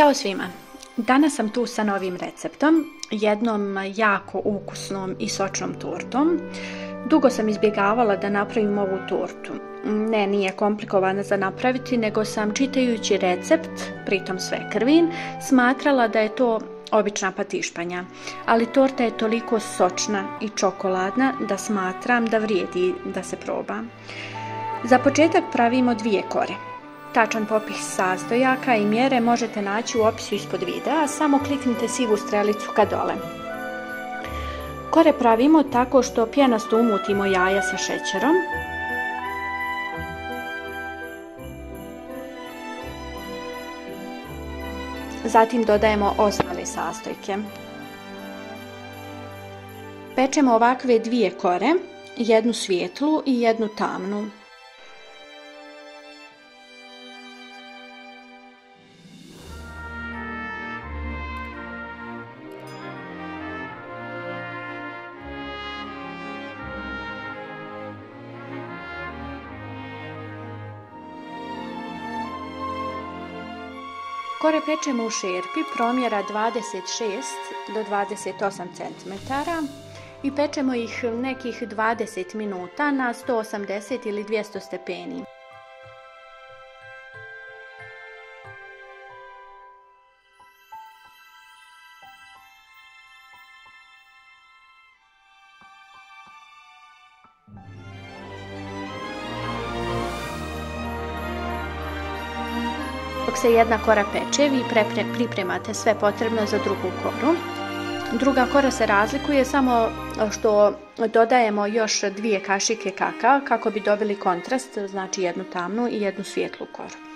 Ćao svima! Danas sam tu sa novim receptom, jednom jako ukusnom i sočnom tortom. Dugo sam izbjegavala da napravim ovu tortu. Ne, nije komplikovana za napraviti, nego sam čitajući recept, pritom sve krvin, smatrala da je to obična patišpanja. Ali torta je toliko sočna i čokoladna da smatram da vrijedi da se proba. Za početak pravimo 2 kore. Tačan popis sastojaka i mjere možete naći u opisu ispod videa, samo kliknite sivu strelicu ka dole. Kore pravimo tako što pjenasto umutimo jaja sa šećerom. Zatim dodajemo ostale sastojke. Pečemo ovakve 2 kore, jednu svijetlu i jednu tamnu. Kore pečemo u šerpi promjera 26 do 28 cm i pečemo ih nekih 20 minuta na 180 ili 200 stepeni. Dok se jedna kora peče, vi pripremate sve potrebno za drugu koru. Druga kora se razlikuje samo što dodajemo još 2 kašike kakao kako bi dobili kontrast, znači jednu tamnu i jednu svijetlu koru.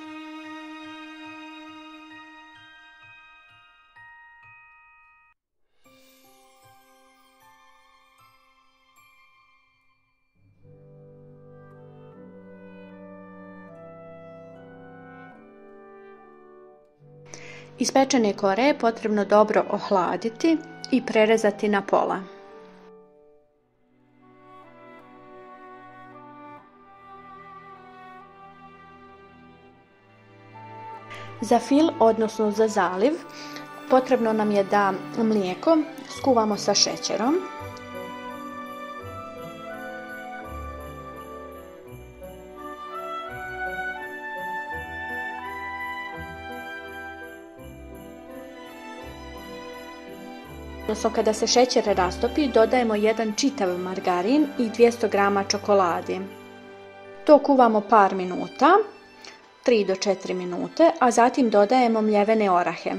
Ispečene kore je potrebno dobro ohladiti i prerezati na pola. Za fil, odnosno za zaliv, potrebno nam je da mlijeko skuvamo sa šećerom. Odnosno kada se šećer rastopi, dodajemo jedan čitav margarin i 200 g čokolade. To kuvamo par minuta, 3 do 4 minute, a zatim dodajemo mljevene orahe.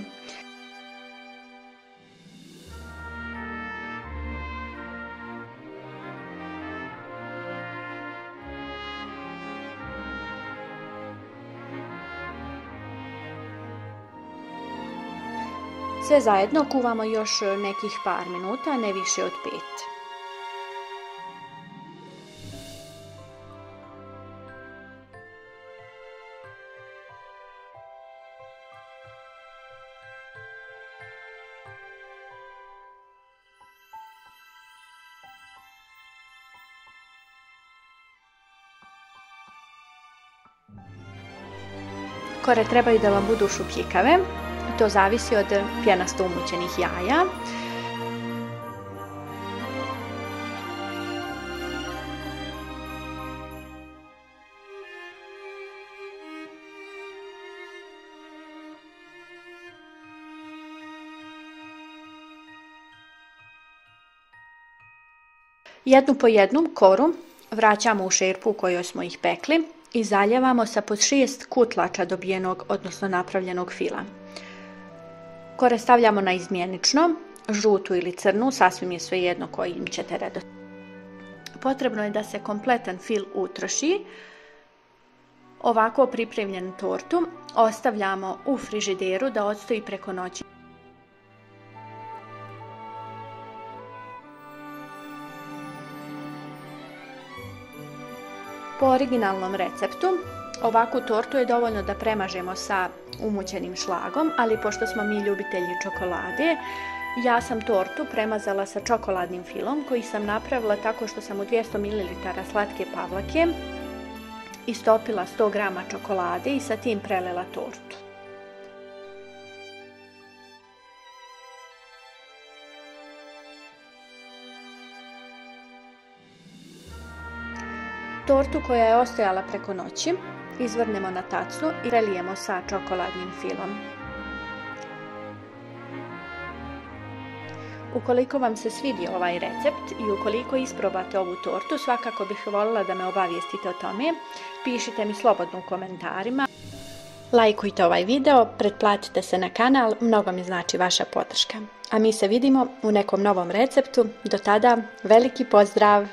Sve zajedno kuvamo još nekih par minuta, ne više od 5. Kore trebaju da vam budu šupljikave. To zavisi od pjenasto umućenih jaja. Jednu po jednu koru vraćamo u šerpu u kojoj smo ih pekli i zaljevamo sa po 6 kutlača dobijenog, odnosno napravljenog fila. Kore stavljamo na izmjenično, žutu ili crnu, sasvim je svejedno kojim ćete redoslijedom. Potrebno je da se kompletan fil utroši. Ovako pripremljenu tortu ostavljamo u frižideru da odstoji preko noći. Po originalnom receptu, ovakvu tortu je dovoljno da premažemo sa umućenim šlagom, ali pošto smo mi ljubitelji čokolade, ja sam tortu premazala sa čokoladnim filom koji sam napravila tako što sam u 200 ml slatke pavlake istopila 100 g čokolade i sa tim prelela tortu. Tortu koja je ostajala preko noći izvrnemo na tacnu i prelijemo sa čokoladnim filom. Ukoliko vam se svidio ovaj recept i ukoliko isprobate ovu tortu, svakako bih voljela da me obavijestite o tome. Pišite mi slobodno u komentarima. Lajkujte ovaj video, pretplatite se na kanal, mnogo mi znači vaša podrška. A mi se vidimo u nekom novom receptu. Do tada, veliki pozdrav!